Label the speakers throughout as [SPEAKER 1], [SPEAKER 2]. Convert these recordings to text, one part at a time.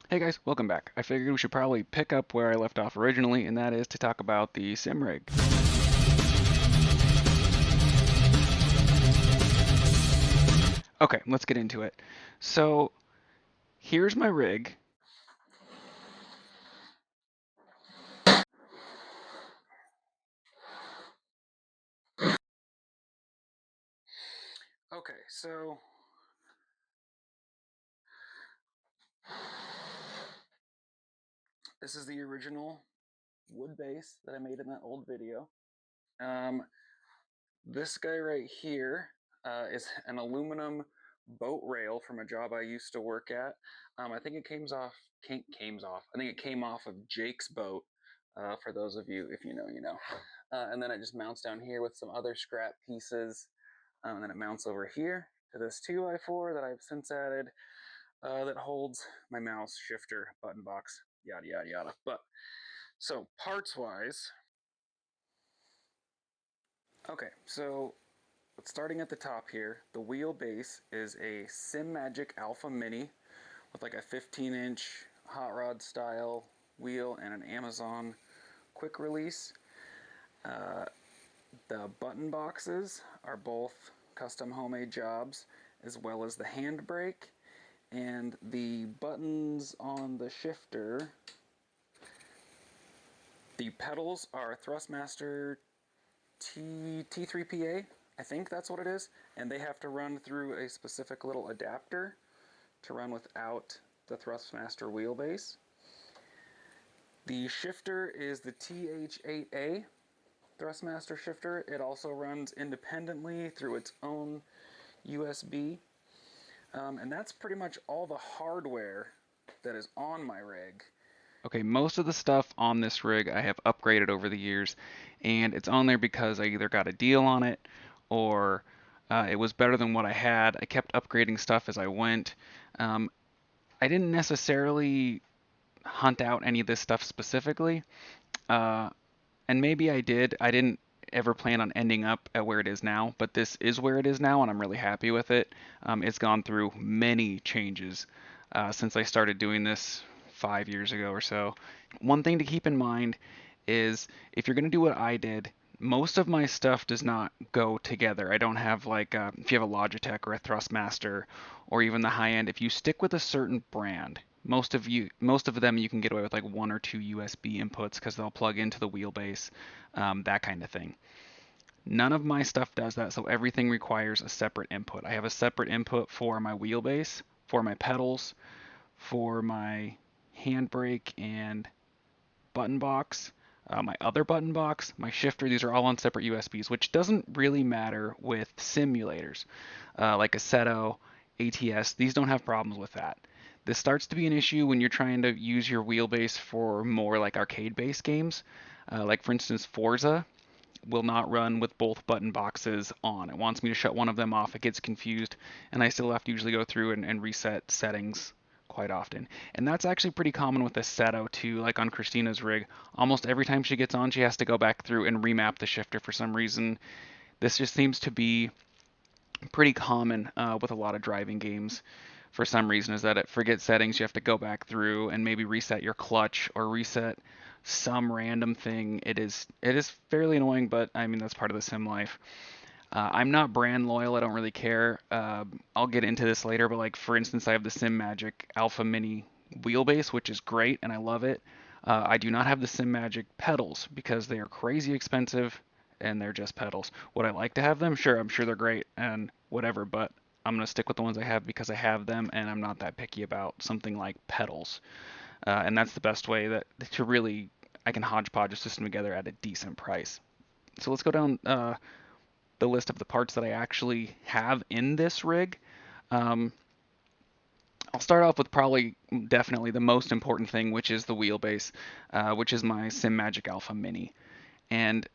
[SPEAKER 1] Hey guys, welcome back. I figured we should probably pick up where I left off originally, and that is to talk about the sim rig. Okay, let's get into it. So, here's my rig. Okay, so this is the original wood base that I made in that old video. Um, this guy right here is an aluminum boat rail from a job I used to work at. I think it came off. I think it came off of Jake's boat. For those of you, if you know, you know. And then it just mounts down here with some other scrap pieces. And then it mounts over here to this 2x4 that I've since added that holds my mouse, shifter, button box, yada yada yada. But so parts wise, okay, so starting at the top here, the wheelbase is a Sim Magic Alpha Mini with like a 15-inch hot rod style wheel and an Amazon quick release. Uh, the button boxes are both custom homemade jobs, as well as the handbrake. And the buttons on the shifter, the pedals are thrustmaster T3PA, I think that's what it is, and they have to run through a specific little adapter to run without the thrustmaster wheelbase. The shifter is the TH8A thrustmaster shifter. It also runs independently through its own USB. And that's pretty much all the hardware that is on my rig. Okay, most of the stuff on this rig I have upgraded over the years, and it's on there because I either got a deal on it or it was better than what I had. I kept upgrading stuff as I went. Um, I didn't necessarily hunt out any of this stuff specifically, uh, and maybe I did. I didn't ever plan on ending up at where it is now, but this is where it is now, and I'm really happy with it. It's gone through many changes since I started doing this 5 years ago or so. One thing to keep in mind is if you're going to do what I did, most of my stuff does not go together. I don't have like if you have a Logitech or a Thrustmaster or even the high end, if you stick with a certain brand, most of them you can get away with like one or two USB inputs because they'll plug into the wheelbase, that kind of thing. None of my stuff does that, so everything requires a separate input. I have a separate input for my wheelbase, for my pedals, for my handbrake and button box, my other button box, my shifter. These are all on separate USBs, which doesn't really matter with simulators like Assetto, ATS. These don't have problems with that. This starts to be an issue when you're trying to use your wheelbase for more like arcade-based games. Like for instance, Forza will not run with both button boxes on. It wants me to shut one of them off. It gets confused, and I still have to usually go through and reset settings quite often. And that's actually pretty common with Assetto too, like on Christina's rig. Almost every time she gets on, she has to go back through and remap the shifter for some reason. This just seems to be pretty common with a lot of driving games for some reason, is that it forgets settings. You have to go back through and maybe reset your clutch or reset some random thing. It is fairly annoying, but I mean that's part of the sim life. I'm not brand loyal. I don't really care. I'll get into this later, but like for instance, I have the Sim Magic Alpha Mini wheelbase, which is great and I love it. I do not have the Sim Magic pedals because they are crazy expensive and they're just pedals. Would I like to have them? Sure, I'm sure they're great and whatever, but I'm gonna stick with the ones I have because I have them and I'm not that picky about something like pedals. And that's the best way that to really I can hodgepodge a system together at a decent price. So let's go down the list of the parts that I actually have in this rig. Um, I'll start off with probably definitely the most important thing, which is the wheelbase, which is my Sim Magic Alpha Mini. And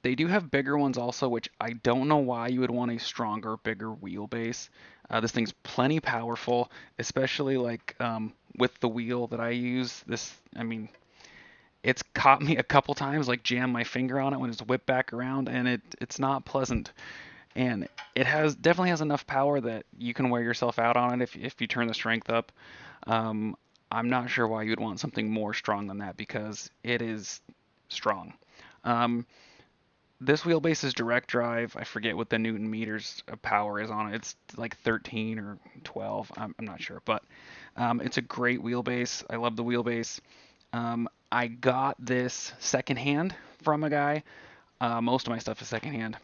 [SPEAKER 1] they do have bigger ones also, which I don't know why you would want a stronger, bigger wheelbase. This thing's plenty powerful, especially like with the wheel that I use. I mean, it's caught me a couple times, like jam my finger on it when it's whipped back around, and it's not pleasant. And it has definitely has enough power that you can wear yourself out on it if you turn the strength up. Um, I'm not sure why you'd want something more strong than that because it is strong. Um, this wheelbase is direct drive. I forget what the Newton meters of power is on it. It's like 13 or 12. I'm not sure, but it's a great wheelbase. I love the wheelbase. I got this secondhand from a guy. Most of my stuff is secondhand,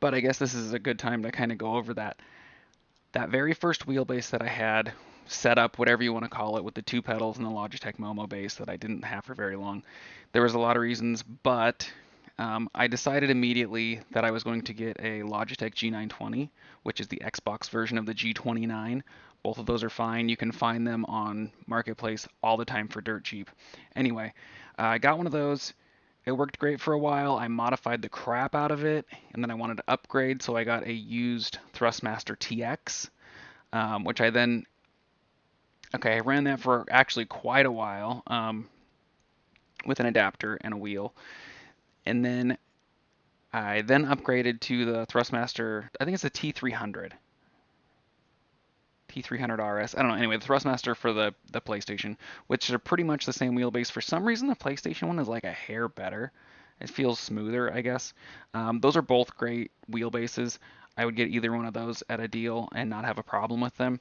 [SPEAKER 1] but I guess this is a good time to kind of go over that very first wheelbase that I had set up, whatever you want to call it, with the two pedals and the Logitech Momo base that I didn't have for very long. There was a lot of reasons, but I decided immediately that I was going to get a Logitech G920, which is the Xbox version of the G29. Both of those are fine. You can find them on Marketplace all the time for dirt cheap. Anyway, I got one of those. It worked great for a while. I modified the crap out of it, and then I wanted to upgrade, so I got a used Thrustmaster TX, which I then, okay, I ran that for actually quite a while with an adapter and a wheel, and then I then upgraded to the Thrustmaster. I think it's the T300. T300 RS. I don't know. Anyway, the Thrustmaster for the PlayStation, which are pretty much the same wheelbase. For some reason, the PlayStation one is like a hair better. It feels smoother, I guess. Those are both great wheelbases. I would get either one of those at a deal and not have a problem with them.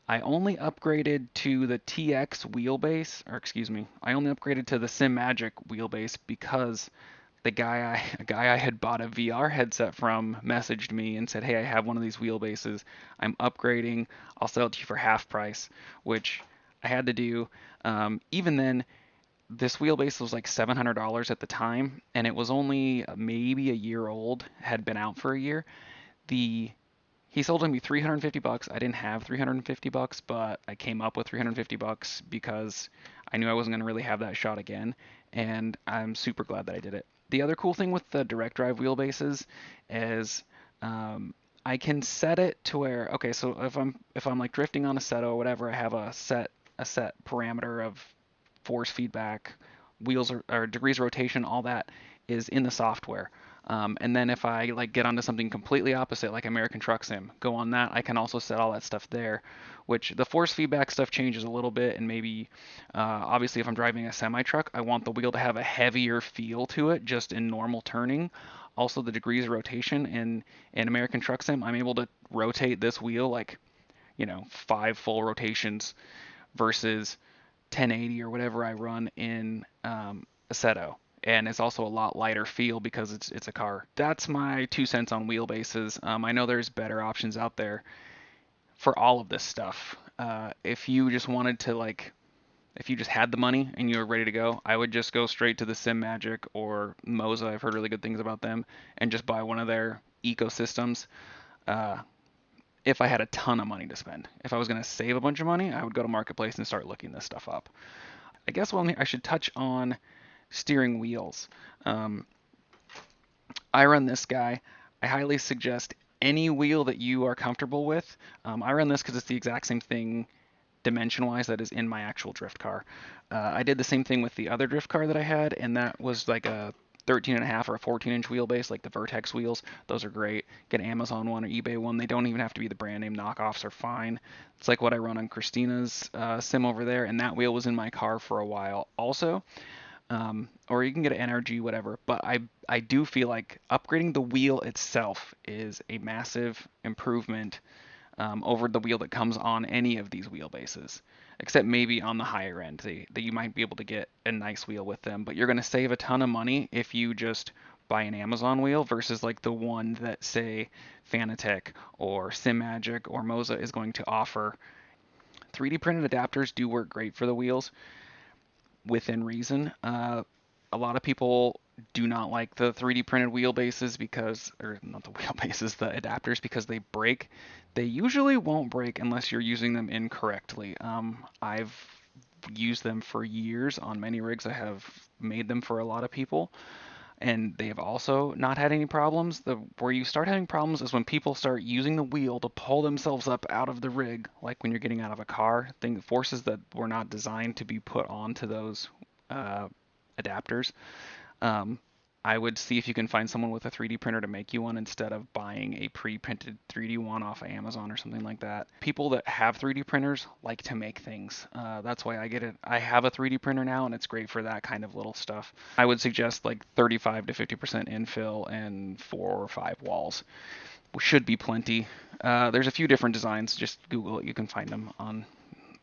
[SPEAKER 1] I only upgraded to the TX wheelbase, or excuse me, I only upgraded to the SimMagic wheelbase because a guy I had bought a VR headset from messaged me and said, "Hey, I have one of these wheelbases. I'm upgrading. I'll sell it to you for half price," which I had to do. Even then, this wheelbase was like $700 at the time, and it was only maybe a year old. Had been out for a year. The He sold it to me 350 bucks. I didn't have 350 bucks, but I came up with 350 bucks because I knew I wasn't going to really have that shot again, and I'm super glad that I did it. The other cool thing with the direct drive wheelbases is I can set it to where, okay, so if I'm like drifting on a set or whatever, I have a set parameter of force feedback, wheels or degrees of rotation, all that is in the software. And then if I like get onto something completely opposite, like American Truck Sim, go on that, I can also set all that stuff there. Which the force feedback stuff changes a little bit, and maybe obviously if I'm driving a semi truck, I want the wheel to have a heavier feel to it, just in normal turning. Also the degrees of rotation in American Truck Sim, I'm able to rotate this wheel like 5 full rotations versus 1080 or whatever I run in Assetto. And it's also a lot lighter feel because it's a car. That's my 2 cents on wheelbases. I know there's better options out there for all of this stuff. If you just wanted to if you just had the money and you were ready to go, I would just go straight to the SimMagic or Moza. I've heard really good things about them, and just buy one of their ecosystems. Uh, if I had a ton of money to spend, if I was going to save a bunch of money, I would go to Marketplace and start looking this stuff up. I guess I should touch on steering wheels. Um, I run this guy. I highly suggest any wheel that you are comfortable with. I run this because it's the exact same thing dimension wise that is in my actual drift car. I did the same thing with the other drift car that I had, and that was like a 13 and a half or a 14-inch wheelbase, like the Vertex wheels. Those are great. Get an Amazon one or eBay one. They don't even have to be the brand name. Knockoffs are fine. It's like what I run on Christina's sim over there, and that wheel was in my car for a while also. Or you can get an NRG, whatever. But I do feel like upgrading the wheel itself is a massive improvement over the wheel that comes on any of these wheelbases, except maybe on the higher end. That you might be able to get a nice wheel with them, but you're going to save a ton of money if you just buy an Amazon wheel versus like the one that say Fanatec or SimMagic or Moza is going to offer. 3D printed adapters do work great for the wheels within reason. A lot of people do not like the 3D printed wheelbases because, or not the wheelbases, the adapters because they break. They usually won't break unless you're using them incorrectly. I've used them for years on many rigs. I have made them for a lot of people, and they have also not had any problems. Where you start having problems is when people start using the wheel to pull themselves up out of the rig, like when you're getting out of a car. Forces that were not designed to be put onto those uh, adapters. Um, I would see if you can find someone with a 3D printer to make you one instead of buying a pre-printed 3D one off of Amazon or something like that. People that have 3D printers like to make things. That's why I get it. I have a 3D printer now, and it's great for that kind of little stuff. I would suggest like 35 to 50% infill and 4 or 5 walls. Should be plenty. There's a few different designs. Just Google it. You can find them on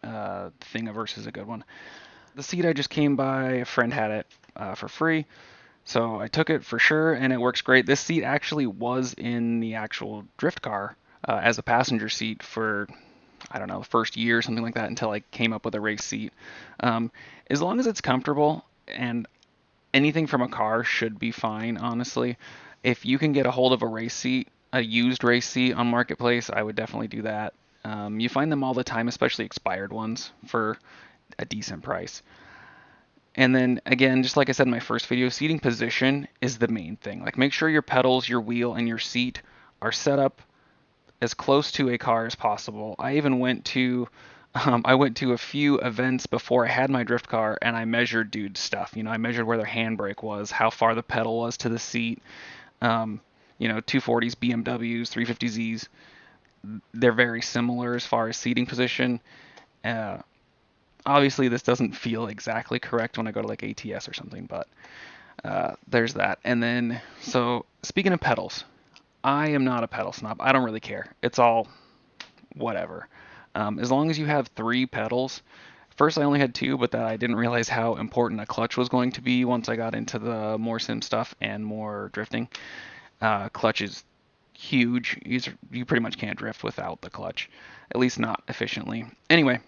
[SPEAKER 1] Thingiverse is a good one. The seat I just came by, a friend had it for free. So I took it for sure, and it works great. This seat actually was in the actual drift car as a passenger seat for, I don't know, the first year or something like that until I came up with a race seat. As long as it's comfortable, and anything from a car should be fine, honestly. If you can get a hold of a race seat, a used race seat on Marketplace, I would definitely do that. You find them all the time, especially expired ones, for a decent price. And then again, just like I said in my first video, seating position is the main thing. Like make sure your pedals, your wheel, and your seat are set up as close to a car as possible. I even went to a few events before I had my drift car, and I measured dude's stuff. I measured where their handbrake was, how far the pedal was to the seat. 240s, BMWs, 350Zs, they're very similar as far as seating position. Obviously, this doesn't feel exactly correct when I go to like ATS or something, but there's that. And then, so speaking of pedals, I am not a pedal snob. I don't really care. It's all whatever. As long as you have 3 pedals. First, I only had 2, but that I didn't realize how important a clutch was going to be once I got into the more sim stuff and more drifting. Clutch is huge. You pretty much can't drift without the clutch, at least not efficiently. Anyway,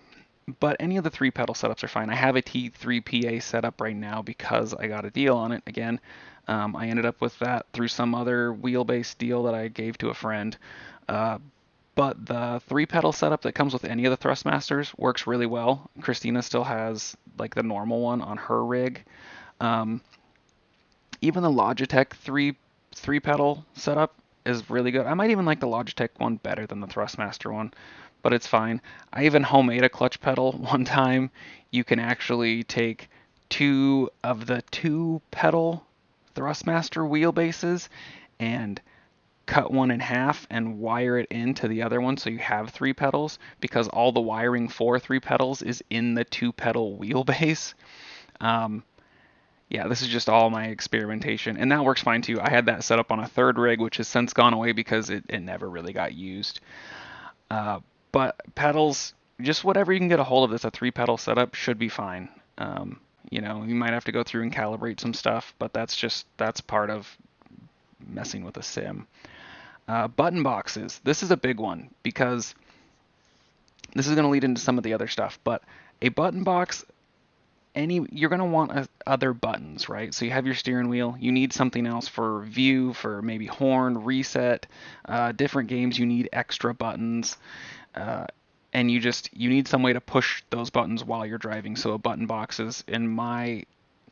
[SPEAKER 1] but any of the 3 pedal setups are fine. I have a T3PA set up right now because I got a deal on it again. I ended up with that through some other wheelbase deal that I gave to a friend. But the 3 pedal setup that comes with any of the thrustmasters works really well. Christina still has like the normal one on her rig. Even the Logitech 3 pedal setup is really good. I might even like the Logitech one better than the thrustmaster one, but it's fine. I even homemade a clutch pedal one time. You can actually take 2 of the 2 pedal thrustmaster wheelbases and cut one in half and wire it into the other one so you have 3 pedals, because all the wiring for 3 pedals is in the 2 pedal wheelbase. Yeah, this is just all my experimentation, and that works fine too. I had that set up on a 3rd rig, which has since gone away because it never really got used. But pedals, just whatever you can get a hold of that's a 3 pedal setup should be fine. You might have to go through and calibrate some stuff, but that's part of messing with a sim. Button boxes. This is a big one because this is going to lead into some of the other stuff, but a button box, you're going to want other buttons, right? So you have your steering wheel. You need something else for view, for maybe horn, reset. Different games, you need extra buttons. And you need some way to push those buttons while you're driving. So a button box is, in my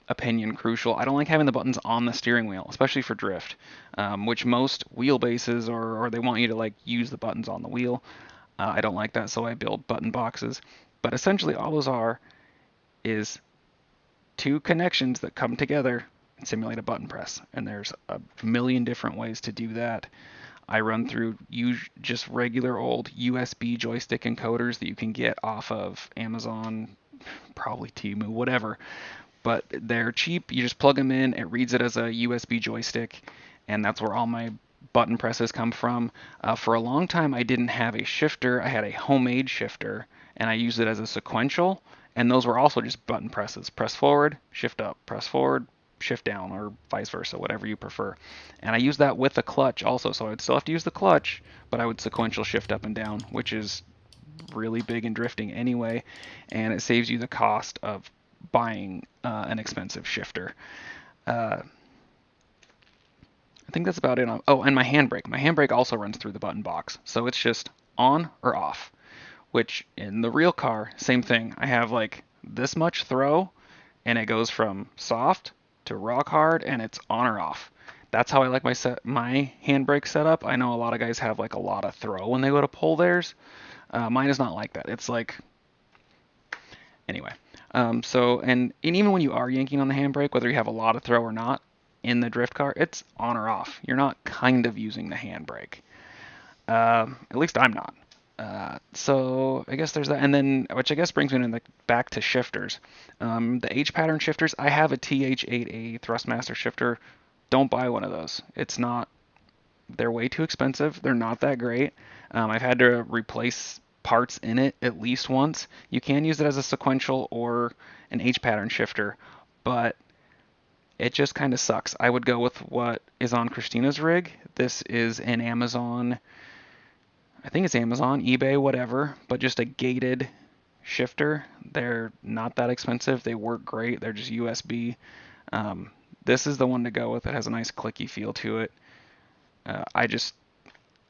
[SPEAKER 1] opinion, crucial. I don't like having the buttons on the steering wheel, especially for drift, which most wheelbases or they want you to like use the buttons on the wheel. I don't like that, so I build button boxes. But essentially all those is 2 connections that come together and simulate a button press. And there's a million different ways to do that. I run through just regular old USB joystick encoders that you can get off of Amazon, probably Temu, whatever. But they're cheap. You just plug them in. It reads it as a USB joystick, and that's where all my button presses come from. For a long time, I didn't have a shifter. I had a homemade shifter, and I used it as a sequential, and those were also just button presses. Press forward, shift up, press forward, shift down, or vice versa, whatever you prefer. And I used that with the clutch also, so I would still have to use the clutch, but I would sequential shift up and down, which is really big in drifting anyway, and it saves you the cost of buying an expensive shifter. I think that's about it. Oh, and my handbrake. My handbrake also runs through the button box, so it's just on or off, which in the real car, same thing. I have like this much throw, and it goes from soft to rock hard, and it's on or off. That's how I like my handbrake setup. I know a lot of guys have like a lot of throw when they go to pull theirs. Mine is not like that. It's like, anyway. And even when you are yanking on the handbrake, whether you have a lot of throw or not, in the drift car, it's on or off. You're not kind of using the handbrake. At least I'm not. So I guess there's that, and then which I guess brings me back to shifters. The H pattern shifters. I have a TH8A thrustmaster shifter. Don't buy one of those. It's not. They're way too expensive. They're not that great. I've had to replace parts in it at least once. You can use it as a sequential or an H pattern shifter, but it just kind of sucks. I would go with what is on Christina's rig. This is an Amazon, I think it's Amazon, eBay, whatever, but just a gated shifter. They're not that expensive. They work great. They're just USB. This is the one to go with. It has a nice clicky feel to it.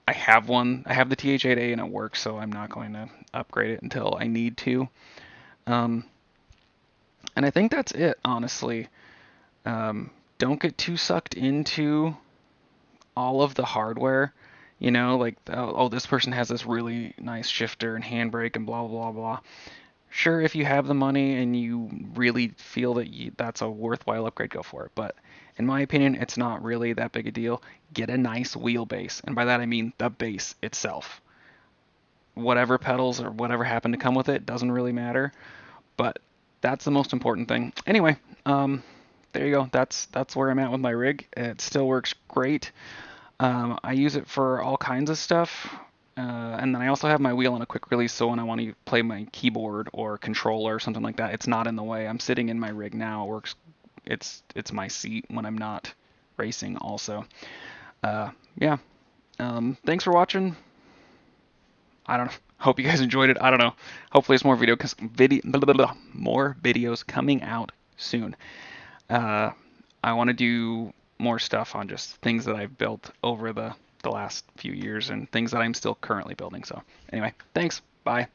[SPEAKER 1] I have one. I have the TH8A and it works, so I'm not going to upgrade it until I need to. Um, and I think that's it, honestly. Don't get too sucked into all of the hardware. You know, like, oh, this person has this really nice shifter and handbrake and blah, blah, blah. Sure, if you have the money and you really feel that that's a worthwhile upgrade, go for it. But in my opinion, it's not really that big a deal. Get a nice wheelbase. And by that I mean the base itself. Whatever pedals or whatever happen to come with it doesn't really matter. But that's the most important thing. Anyway, there you go. That's where I'm at with my rig. It still works great. I use it for all kinds of stuff. And then I also have my wheel on a quick release, so when I want to play my keyboard or controller or something like that, it's not in the way. I'm sitting in my rig now. It works. It's my seat when I'm not racing. Also, yeah. Thanks for watching. I don't know. Hope you guys enjoyed it. I don't know. Hopefully, it's more more videos coming out soon. I want to do more stuff on just things that I've built over the last few years and things that I'm still currently building. So anyway, thanks. Bye.